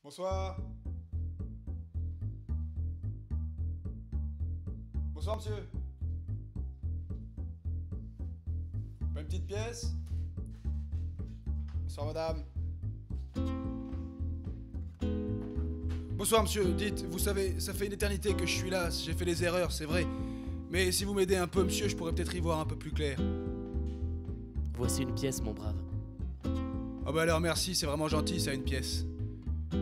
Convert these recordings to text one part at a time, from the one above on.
Bonsoir. Bonsoir, monsieur. Pas une petite pièce? Bonsoir, madame. Bonsoir, monsieur. Dites, vous savez, ça fait une éternité que je suis là. J'ai fait des erreurs, c'est vrai. Mais si vous m'aidez un peu, monsieur, je pourrais peut-être y voir un peu plus clair. Voici une pièce, mon brave. Ah bah alors merci, c'est vraiment gentil, ça, une pièce.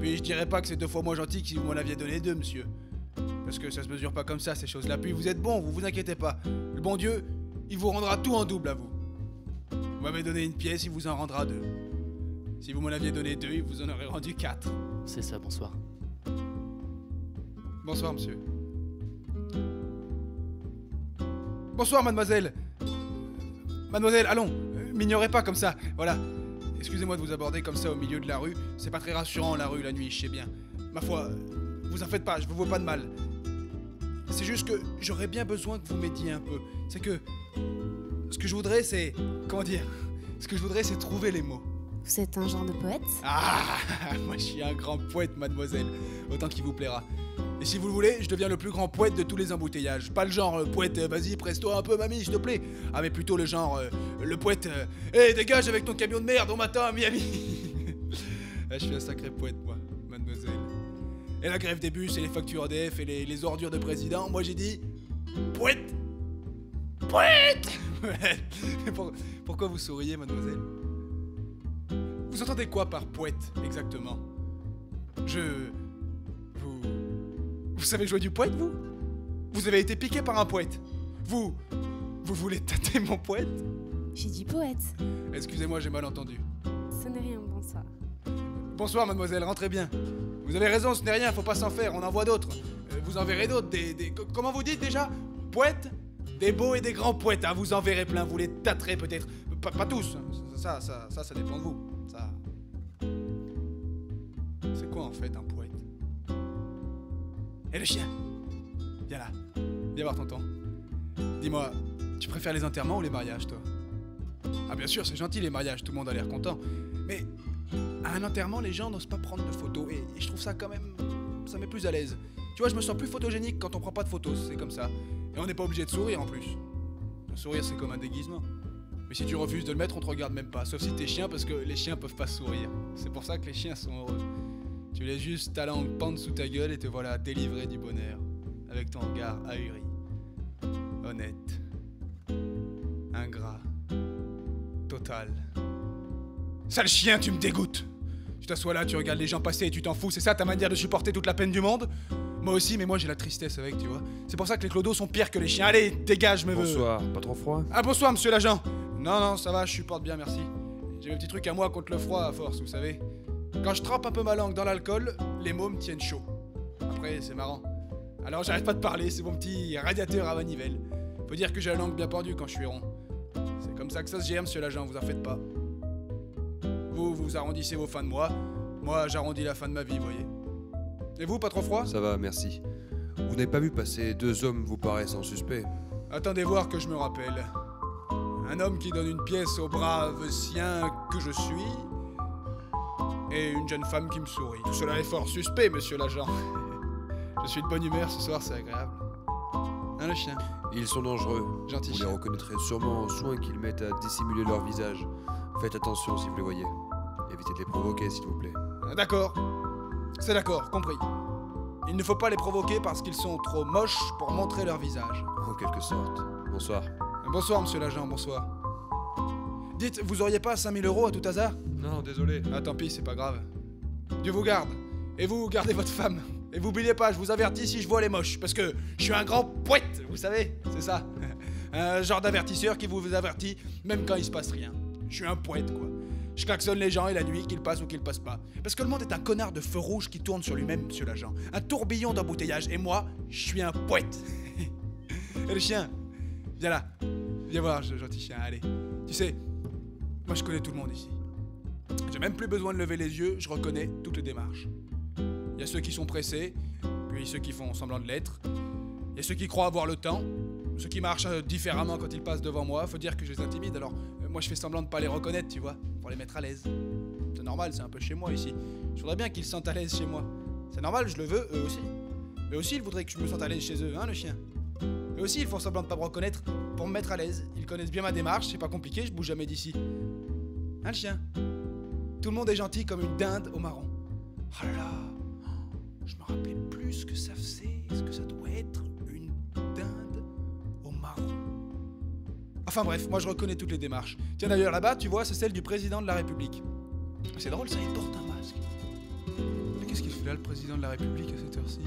Puis je dirais pas que c'est 2 fois moins gentil que si vous m'en aviez donné 2, monsieur. Parce que ça se mesure pas comme ça, ces choses-là. Puis vous êtes bon, vous inquiétez pas. Le bon Dieu, il vous rendra tout en double à vous. Vous m'avez donné une pièce, il vous en rendra 2. Si vous m'en aviez donné 2, il vous en aurait rendu 4. C'est ça, bonsoir. Bonsoir, monsieur. Bonsoir, mademoiselle. Mademoiselle, allons, m'ignorez pas comme ça, voilà. Excusez-moi de vous aborder comme ça au milieu de la rue. C'est pas très rassurant, la rue, la nuit, je sais bien. Ma foi, vous en faites pas, je vous vois pas de mal. C'est juste que j'aurais bien besoin que vous m'aidiez un peu. C'est que... Ce que je voudrais, c'est... Comment dire? Ce que je voudrais, c'est trouver les mots. Vous êtes un genre de poète? Ah, moi je suis un grand poète, mademoiselle. Autant qu'il vous plaira. Et si vous le voulez, je deviens le plus grand poète de tous les embouteillages. Pas le genre poète, vas-y, presse-toi un peu, mamie, s'il te plaît. Ah, mais plutôt le genre, le poète, hé, dégage avec ton camion de merde, on m'attend à Miami. Ah, je suis un sacré poète, moi, mademoiselle. Et la grève des bus et les factures EDF et les ordures de président, moi j'ai dit, poète. Poète. Pourquoi vous souriez, mademoiselle? Vous entendez quoi par poète, exactement? Vous savez jouer du poète, vous? Vous avez été piqué par un poète. Vous voulez tâter mon poète? J'ai dit poète. Excusez-moi, j'ai mal entendu. Ce n'est rien, bonsoir. Bonsoir, mademoiselle, rentrez bien. Vous avez raison, ce n'est rien, faut pas s'en faire, on en voit d'autres. Vous en verrez d'autres, comment vous dites déjà? Poètes? Des beaux et des grands poètes, hein, vous en verrez plein, vous les tâterez peut-être. Pas tous, ça dépend de vous. Ça... C'est quoi en fait un poète? Et le chien? Viens là, viens voir tonton. Dis-moi, tu préfères les enterrements ou les mariages, toi? Ah bien sûr, c'est gentil les mariages, tout le monde a l'air content. Mais à un enterrement, les gens n'osent pas prendre de photos et je trouve ça quand même... ça met plus à l'aise. Tu vois, je me sens plus photogénique quand on prend pas de photos, c'est comme ça. Et on n'est pas obligé de sourire en plus. Le sourire, c'est comme un déguisement. Mais si tu refuses de le mettre, on te regarde même pas. Sauf si t'es chien, parce que les chiens peuvent pas sourire. C'est pour ça que les chiens sont heureux. Tu laisses juste ta langue pendre sous ta gueule et te voilà délivré du bonheur. Avec ton regard ahuri. Honnête. Ingrat. Total. Sale chien, tu me dégoûtes! Tu t'assois là, tu regardes les gens passer et tu t'en fous, c'est ça ta manière de supporter toute la peine du monde? Moi aussi, mais moi j'ai la tristesse avec, tu vois. C'est pour ça que les clodos sont pires que les chiens. Allez, dégage, me veux. Bonsoir, pas trop froid? Ah, bonsoir, monsieur l'agent. Non, ça va, je supporte bien, merci. J'ai mes petits trucs à moi contre le froid à force, vous savez. Quand je trempe un peu ma langue dans l'alcool, les mots me tiennent chaud. Après, c'est marrant. Alors j'arrête pas de parler, c'est mon petit radiateur à manivelle. Faut dire que j'ai la langue bien pendue quand je suis rond. C'est comme ça que ça se gère, monsieur l'agent, vous en faites pas. Vous arrondissez vos fins de mois. Moi, j'arrondis la fin de ma vie, voyez. Et vous, pas trop froid? Ça va, merci. Vous n'avez pas vu passer 2 hommes vous paraissant suspects? Attendez voir que je me rappelle. Un homme qui donne une pièce au brave sien que je suis, et une jeune femme qui me sourit. Tout cela est fort suspect, monsieur l'agent. Je suis de bonne humeur ce soir, c'est agréable. Hein, le chien? Ils sont dangereux. Gentil Vous les chien. reconnaîtrez sûrement aux soins qu'ils mettent à dissimuler leur visage. Faites attention si vous les voyez. Évitez de les provoquer, s'il vous plaît. D'accord. C'est d'accord, compris. Il ne faut pas les provoquer parce qu'ils sont trop moches pour montrer leur visage. En quelque sorte. Bonsoir. Bonsoir, monsieur l'agent, bonsoir. Dites, vous auriez pas 5000 € à tout hasard? Non, désolé. Ah, tant pis, c'est pas grave. Dieu vous garde. Et vous, gardez votre femme. Et vous oubliez pas, je vous avertis si je vois les moches. Parce que je suis un grand poète, vous savez, c'est ça. Un genre d'avertisseur qui vous avertit, même quand il se passe rien. Je suis un poète, quoi. Je klaxonne les gens et la nuit, qu'ils passent ou qu'ils passent pas. Parce que le monde est un connard de feu rouge qui tourne sur lui-même, monsieur l'agent. Un tourbillon d'embouteillage. Et moi, je suis un poète. Et le chien, viens là. Viens voir, gentil chien, allez. Tu sais, moi je connais tout le monde ici. J'ai même plus besoin de lever les yeux, je reconnais toutes les démarches. Il y a ceux qui sont pressés, puis ceux qui font semblant de l'être. Il y a ceux qui croient avoir le temps, ceux qui marchent différemment quand ils passent devant moi. Faut dire que je les intimide, alors moi je fais semblant de pas les reconnaître, tu vois, pour les mettre à l'aise. C'est normal, c'est un peu chez moi ici. Je voudrais bien qu'ils se sentent à l'aise chez moi. C'est normal, je le veux, eux aussi. Eux aussi, ils voudraient que je me sente à l'aise chez eux, hein, le chien. Eux aussi, ils font semblant de pas me reconnaître pour me mettre à l'aise. Ils connaissent bien ma démarche, c'est pas compliqué, je bouge jamais d'ici. Hein, le chien? Tout le monde est gentil comme une dinde au marron. Oh là là, je me rappelais plus ce que ça faisait, ce que ça doit être une dinde au marron. Enfin bref, moi je reconnais toutes les démarches. Tiens d'ailleurs là-bas, tu vois, c'est celle du président de la République. C'est drôle ça, il porte un masque. Mais qu'est-ce qu'il fait là, le président de la République, à cette heure-ci?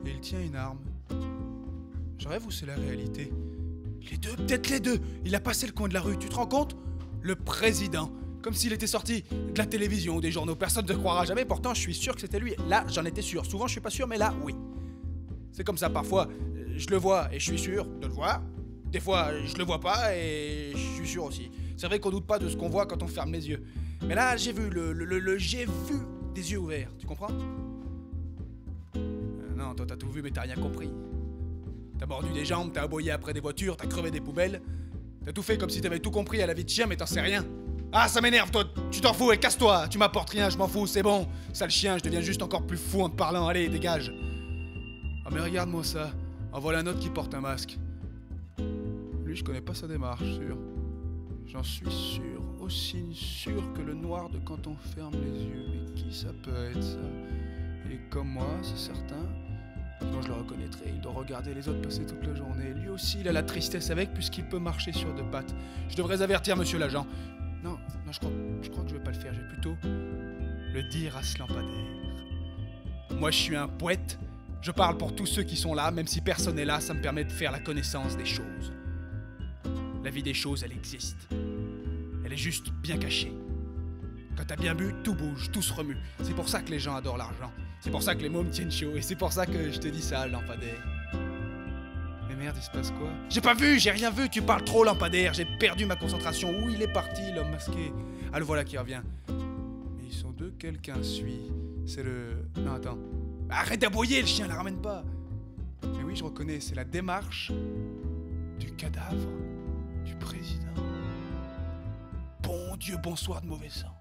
Et il tient une arme. Je rêve ou c'est la réalité? Les deux, peut-être les deux. Il a passé le coin de la rue, tu te rends compte? Le président. Comme s'il était sorti de la télévision ou des journaux. Personne ne croira jamais, pourtant je suis sûr que c'était lui. Là, j'en étais sûr. Souvent je suis pas sûr, mais là, oui. C'est comme ça, parfois, je le vois et je suis sûr de le voir. Des fois, je le vois pas et je suis sûr aussi. C'est vrai qu'on doute pas de ce qu'on voit quand on ferme les yeux. Mais là, j'ai vu j'ai vu des yeux ouverts, tu comprends? Non, toi t'as tout vu mais t'as rien compris. T'as mordu des jambes, t'as aboyé après des voitures, t'as crevé des poubelles. T'as tout fait comme si t'avais tout compris à la vie de chien mais t'en sais rien. Ah, ça m'énerve, toi, tu t'en fous et casse-toi. Tu m'apportes rien, je m'en fous, c'est bon. Sale chien, je deviens juste encore plus fou en te parlant, allez, dégage. Ah mais regarde-moi ça, en voilà un autre qui porte un masque. Lui, je connais pas sa démarche, sûr. J'en suis sûr, aussi sûr que le noir de quand on ferme les yeux. Mais qui ça peut être, ça? Il est comme moi, c'est certain. Sinon je le reconnaîtrais, il doit regarder les autres passer toute la journée. Lui aussi, il a la tristesse avec, puisqu'il peut marcher sur deux pattes. Je devrais avertir monsieur l'agent. Non, je crois que je vais pas le faire, je vais plutôt le dire à ce lampadaire. Moi, je suis un poète, je parle pour tous ceux qui sont là, même si personne n'est là, ça me permet de faire la connaissance des choses. La vie des choses, elle existe. Elle est juste bien cachée. Quand t'as bien bu, tout bouge, tout se remue. C'est pour ça que les gens adorent l'argent. C'est pour ça que les mômes tiennent chaud. Et c'est pour ça que je te dis ça, lampadaire. Mais merde, il se passe quoi? J'ai pas vu, j'ai rien vu, tu parles trop, lampadaire. J'ai perdu ma concentration. Où il est parti, l'homme masqué? Ah, le voilà qui revient. Mais ils sont deux, quelqu'un suit. C'est le... Non, attends. Arrête d'aboyer, le chien, la ramène pas. Mais oui, je reconnais, c'est la démarche du cadavre du président. Bon Dieu, bonsoir de mauvais sang.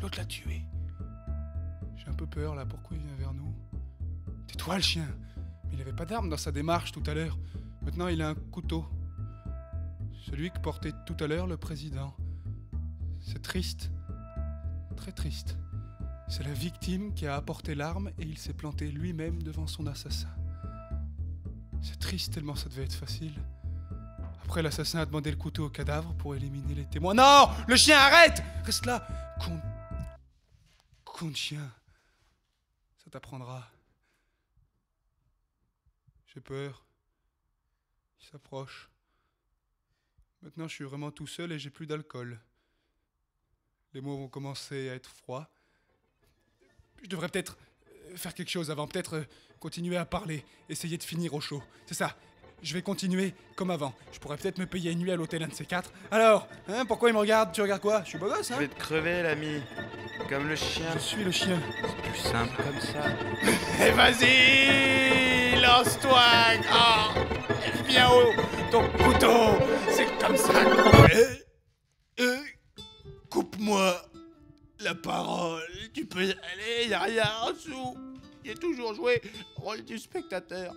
L'autre l'a tué. J'ai un peu peur là, pourquoi il vient vers nous? Tais-toi le chien. Mais il avait pas d'arme dans sa démarche tout à l'heure. Maintenant il a un couteau. Celui que portait tout à l'heure le président. C'est triste. Très triste. C'est la victime qui a apporté l'arme et il s'est planté lui-même devant son assassin. C'est triste tellement ça devait être facile. Après, l'assassin a demandé le couteau au cadavre pour éliminer les témoins. Non! Le chien, arrête! Reste là! Con de chien. Ça t'apprendra. J'ai peur. Il s'approche. Maintenant, je suis vraiment tout seul et j'ai plus d'alcool. Les mots vont commencer à être froids. Je devrais peut-être faire quelque chose avant. Peut-être continuer à parler. Essayer de finir au chaud. C'est ça. Je vais continuer comme avant. Je pourrais peut-être me payer une nuit à l'hôtel 1 de ces 4. Alors, hein, pourquoi il me regarde? Tu regardes quoi? Je suis beau gosse, hein? Je vais te crever, l'ami. Comme le chien. Je suis le chien. C'est plus simple comme ça. Eh vas-y! Lance-toi! Ah! Viens haut! Ton couteau! C'est comme ça! Coupe-moi la parole. Tu peux y aller, y a rien en dessous. J'ai toujours joué le rôle du spectateur.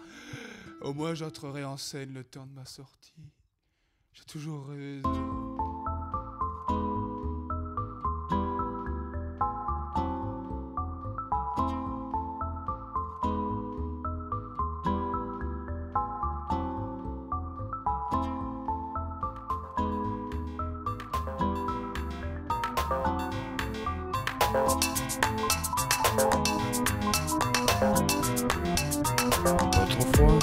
Au moins, j'entrerai en scène le temps de ma sortie. J'ai toujours rêvé de... Pas trop froid.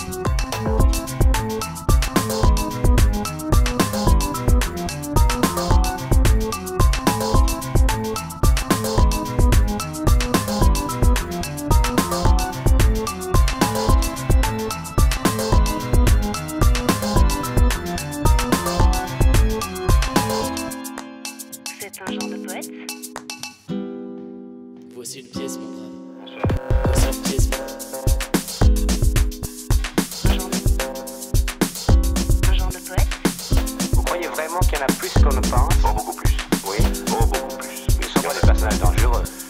C'est un genre de poète? Voici une pièce, mon brave. Voici une pièce, mon brave. Un genre de poète? Vous croyez vraiment qu'il y en a plus qu'on ne pense? Oh, beaucoup plus. Oui. Oh, beaucoup plus. Ils ont des personnages dangereux.